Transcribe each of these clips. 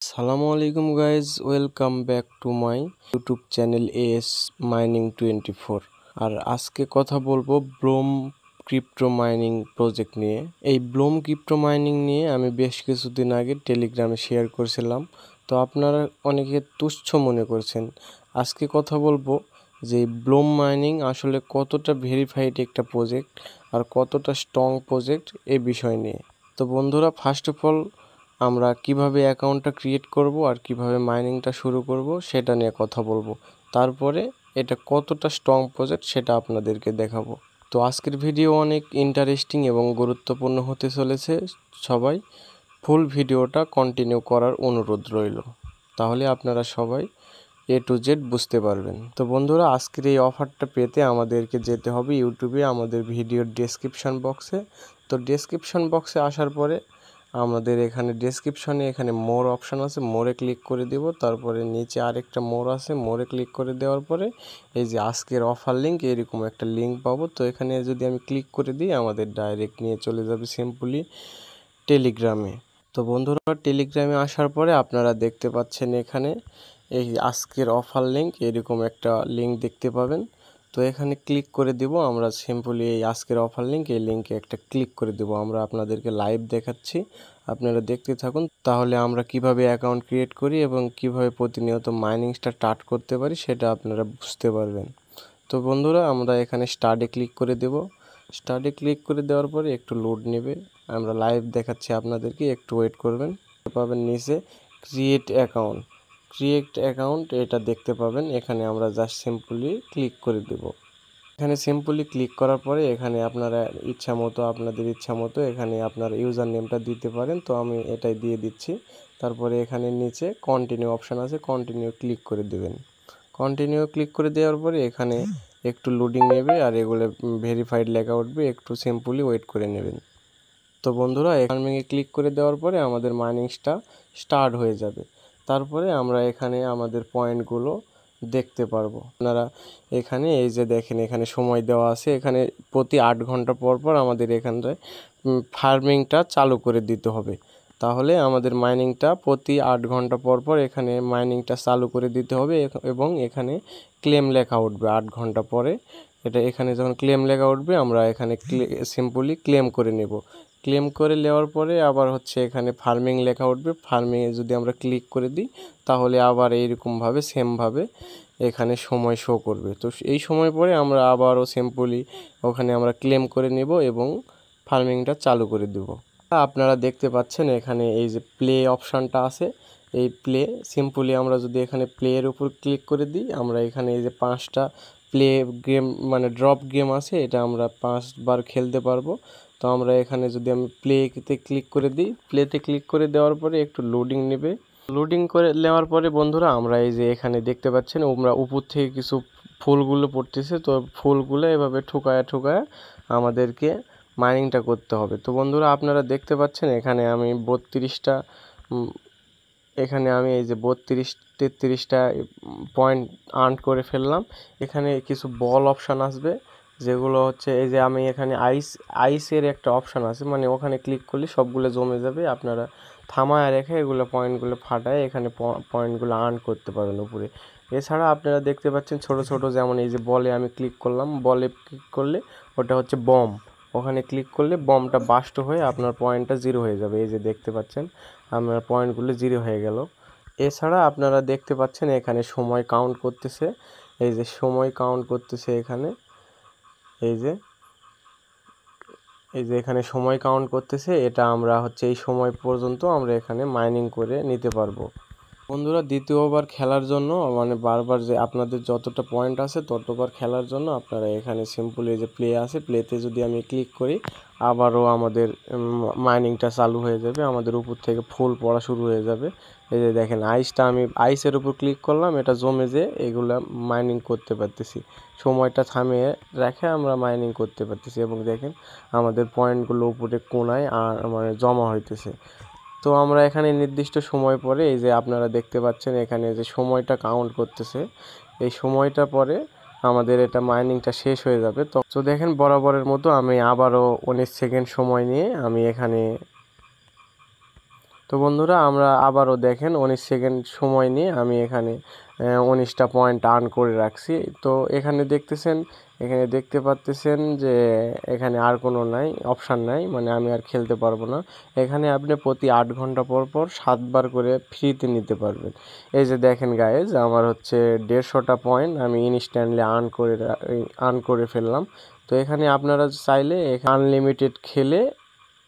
আসসালামু আলাইকুম guys, welcome back to my YouTube channel S mining 24। আর আজকে কথা বলবো ব্লুম ক্রিপ্টো মাইনিং প্রজেক্ট নিয়ে। এই ব্লুম ক্রিপ্টো মাইনিং নিয়ে আমি বেশ কিছুদিন আগে টেলিগ্রামে শেয়ার করেছিলাম, তো আপনারা অনেকে তুচ্ছ মনে করছেন। আজকে কথা বলবো যে ব্লুম মাইনিং আসলে কতটা ভেরিফাইড একটা প্রজেক্ট আর কতটা স্ট্রং প্রজেক্ট এই বিষয় নিয়ে। তো বন্ধুরা, ফার্স্ট অফ অল আমরা কিভাবে অ্যাকাউন্টটা ক্রিয়েট করব আর কিভাবে মাইনিংটা শুরু করব সেটা নিয়ে কথা বলবো। তারপরে এটা কতটা স্ট্রং প্রজেক্ট সেটা আপনাদেরকে দেখাবো। তো আজকের ভিডিও অনেক ইন্টারেস্টিং এবং গুরুত্বপূর্ণ হতে চলেছে। সবাই ফুল ভিডিওটা কন্টিনিউ করার অনুরোধ রইল, তাহলে আপনারা সবাই A to Z বুঝতে পারবেন। তো বন্ধুরা, আজকের এই অফারটা পেতে আমাদেরকে যেতে হবে ইউটিউবে আমাদের ভিডিওর ডেসক্রিপশন বক্সে। তো ডেসক্রিপশন বক্সে আসার পরে আমাদের এখানে ডেসক্রিপশনে এখানে মোর অপশান আছে, মোরে ক্লিক করে দিব। তারপরে নিচে আরেকটা মোর আছে, মোরে ক্লিক করে দেওয়ার পরে এই যে আজকের অফার লিঙ্ক, এরকম একটা লিঙ্ক পাবো। তো এখানে যদি আমি ক্লিক করে দিই আমাদের ডাইরেক্ট নিয়ে চলে যাবে সিম্পলি টেলিগ্রামে। তো বন্ধুরা, টেলিগ্রামে আসার পরে আপনারা দেখতে পাচ্ছেন এখানে এই আজকের অফার লিঙ্ক, এরকম একটা লিঙ্ক দেখতে পাবেন। তো এখানে ক্লিক করে দিব আমরা সিম্পলি এই আজকের অফার লিঙ্ক, এই লিঙ্কে একটা ক্লিক করে দেব। আমরা আপনাদেরকে লাইভ দেখাচ্ছি, আপনারা দেখতে থাকুন। তাহলে আমরা কিভাবে অ্যাকাউন্ট ক্রিয়েট করি এবং কিভাবে প্রতিনিয়ত মাইনিংটা স্টার্ট করতে পারি সেটা আপনারা বুঝতে পারবেন। তো বন্ধুরা, আমরা এখানে স্টার্টে ক্লিক করে দেব। স্টার্টে ক্লিক করে দেওয়ার পরে একটু লোড নেবে, আমরা লাইভ দেখাচ্ছি আপনাদেরকে, একটু ওয়েট করবেন। পাবেন নিচে ক্রিয়েট অ্যাকাউন্ট এটা দেখতে পাবেন। এখানে আমরা জাস্ট সিম্পলি ক্লিক করে দেব। এখানে সিম্পলি ক্লিক করার পরে এখানে আপনারা আপনাদের ইচ্ছা মতো এখানে আপনার ইউজার নেমটা দিতে পারেন। তো আমি এটাই দিয়ে দিচ্ছি। তারপরে এখানে নিচে কন্টিনিউ অপশান আছে, কন্টিনিউ ক্লিক করে দেবেন। কন্টিনিউ ক্লিক করে দেওয়ার পরে এখানে একটু লোডিং নেবে আর এগুলো ভেরিফাইড লেখা উঠবে, একটু সিম্পলি ওয়েট করে নেবেন। তো বন্ধুরা, ফার্মিংয়ে ক্লিক করে দেওয়ার পরে আমাদের মাইনিংসটা স্টার্ট হয়ে যাবে। তারপরে আমরা এখানে আমাদের পয়েন্টগুলো দেখতে পারবো। আপনারা এখানে এই যে দেখেন, এখানে সময় দেওয়া আছে, এখানে প্রতি 8 ঘন্টা পর পর আমাদের এখানটায় ফার্মিংটা চালু করে দিতে হবে। তাহলে আমাদের মাইনিংটা প্রতি 8 ঘন্টা পর পর এখানে মাইনিংটা চালু করে দিতে হবে এবং এখানে ক্লেম লেখা উঠবে 8 ঘন্টা পরে। এটা এখানে যখন ক্লেম লেখা উঠবে আমরা এখানে সিম্পলি ক্লেম করে নেব। ক্লেম করে নেওয়ার পরে আবার হচ্ছে এখানে ফার্মিং লেখা উঠবে। ফার্মিংয়ে যদি আমরা ক্লিক করে দিই তাহলে আবার এইরকমভাবে সেমভাবে এখানে সময় শো করবে। তো এই সময় পরে আমরা আবারও সিম্পলি ওখানে আমরা ক্লেম করে নেব এবং ফার্মিংটা চালু করে দেব। আপনারা দেখতে পাচ্ছেন এখানে এই যে প্লে অপশানটা আছে, এই প্লে সিম্পলি আমরা যদি এখানে প্লের উপর ক্লিক করে দিই, আমরা এখানে এই যে 5টা প্লে গেম মানে ড্রপ গেম আছে, এটা আমরা 5বার খেলতে পারবো। তো আমরা এখানে যদি আমি প্লেতে ক্লিক করে দিই, প্লেতে ক্লিক করে দেওয়ার পরে একটু লোডিং নেবে। লোডিং করে নেওয়ার পরে বন্ধুরা, আমরা এই যে এখানে দেখতে পাচ্ছেন আমরা উপর থেকে কিছু ফুলগুলো পড়তেছে। তো ফুলগুলো এভাবে ঠুকায় আমাদেরকে মাইনিংটা করতে হবে। তো বন্ধুরা, আপনারা দেখতে পাচ্ছেন এখানে আমি 32টা এখানে আমি এই যে 33টা পয়েন্ট আর্ন করে ফেললাম। এখানে কিছু বল অপশান আসবে, যেগুলো হচ্ছে এই যে আমি এখানে আইসের একটা অপশান আছে, মানে ওখানে ক্লিক করলে সবগুলো জমে যাবে। আপনারা থামায় রেখে এগুলো পয়েন্টগুলো ফাটায় এখানে পয়েন্টগুলো আর্ন করতে পারবেন উপরে। এছাড়া আপনারা দেখতে পাচ্ছেন ছোট ছোট, যেমন এই যে বলে আমি ক্লিক করলাম, বলে ক্লিক করলে ওটা হচ্ছে বম, ওখানে ক্লিক করলে বমটা বাস্ট হয়ে আপনার পয়েন্টটা 0 হয়ে যাবে। এই যে দেখতে পাচ্ছেন আপনার পয়েন্টগুলো 0 হয়ে গেল। এছাড়া আপনারা দেখতে পাচ্ছেন এখানে সময় কাউন্ট করতেছে, এই যে সময় কাউন্ট করতেছে এখানে, এই যে এখানে সময় কাউন্ট করতেছে। এটা আমরা হচ্ছে এই সময় পর্যন্ত আমরা এখানে মাইনিং করে নিতে পারবো। বন্ধুরা, দ্বিতীয়বার খেলার জন্য মানে বারবার যে আপনাদের যতটা পয়েন্ট আছে ততবার খেলার জন্য আপনারা এখানে সিম্পলি যে প্লে আছে, প্লেতে যদি আমি ক্লিক করি আবারও আমাদের মাইনিংটা চালু হয়ে যাবে, আমাদের উপর থেকে ফুল পড়া শুরু হয়ে যাবে। এই যে দেখেন আমি আইসের উপর ক্লিক করলাম, এটা জমে যে এগুলা মাইনিং করতে পারতেছি, সময়টা থামিয়ে রেখে আমরা মাইনিং করতে পারতেছি এবং দেখেন আমাদের পয়েন্টগুলো উপরে কোণায় মানে জমা হইতেছে। তো আমরা এখানে নির্দিষ্ট সময় পরে এই যে আপনারা দেখতে পাচ্ছেন এখানে যে সময়টা কাউন্ট করতেছে, এই সময়টা পরে আমাদের এটা মাইনিংটা শেষ হয়ে যাবে। তো দেখেন বরাবরের মতো আমি আবারও 19 সেকেন্ড সময় নিয়ে আমি এখানে তো বন্ধুরা আমরা আবারও দেখেন 19 সেকেন্ড সময় নিয়ে আমি এখানে 19টা পয়েন্ট আর্ন করে রাখছি। তো এখানে দেখতেছেন, এখানে দেখতে পাচ্তেছেন যে এখানে আর কোনো নাই, অপশান নাই, মানে আমি আর খেলতে পারবো না। এখানে আপনি প্রতি 8 ঘন্টা পর পর 7 বার করে ফ্রিতে নিতে পারবেন। এই যে দেখেন গাইজ, আমার হচ্ছে 150টা পয়েন্ট আমি ইনস্ট্যান্টলি আর্ন করে ফেললাম। তো এখানে আপনারা চাইলে আনলিমিটেড খেলে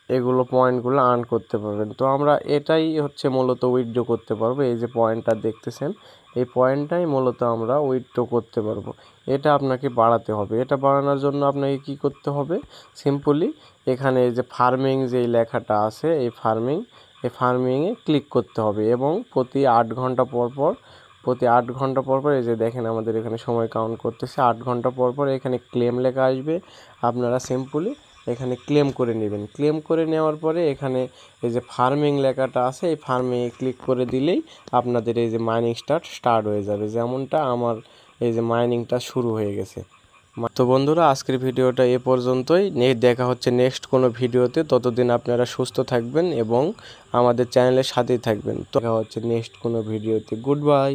এগুলো পয়েন্টগুলো আর্ন করতে পারবেন। তো আমরা এটাই হচ্ছে মূলত উইথড্র করতে পারবো। এই যে পয়েন্টটা দেখতেছেন, এই পয়েন্টটাই মূলত আমরা উইথড্র করতে পারবো। এটা আপনাকে বাড়াতে হবে। এটা বাড়ানোর জন্য আপনাকে কি করতে হবে, সিম্পলি এখানে এই যে ফার্মিং যেই লেখাটা আছে, এই ফার্মিংয়ে ক্লিক করতে হবে এবং প্রতি 8 ঘন্টা পর পর এই যে দেখেন আমাদের এখানে সময় কাউন্ট করতেছে। 8 ঘন্টা পর পর এখানে ক্লেম লেখা আসবে, আপনারা সিম্পলি এখানে ক্লেম করে নেবেন। ক্লেম করে নেওয়ার পরে এখানে এই যে ফার্মিং লেখাটা আছে, এই ফার্মিংয়ে ক্লিক করে দিলেই আপনাদের এই যে মাইনিং স্টার্ট হয়ে যাবে। যেমনটা আমার এই যে মাইনিংটা শুরু হয়ে গেছে। তো বন্ধুরা আজকের ভিডিওটা এ পর্যন্তই। দেখা হচ্ছে নেক্সট কোনো ভিডিওতে। ততদিন আপনারা সুস্থ থাকবেন এবং আমাদের চ্যানেলের সাথেই থাকবেন। তো দেখা হচ্ছে নেক্সট কোনো ভিডিওতে। Good bye.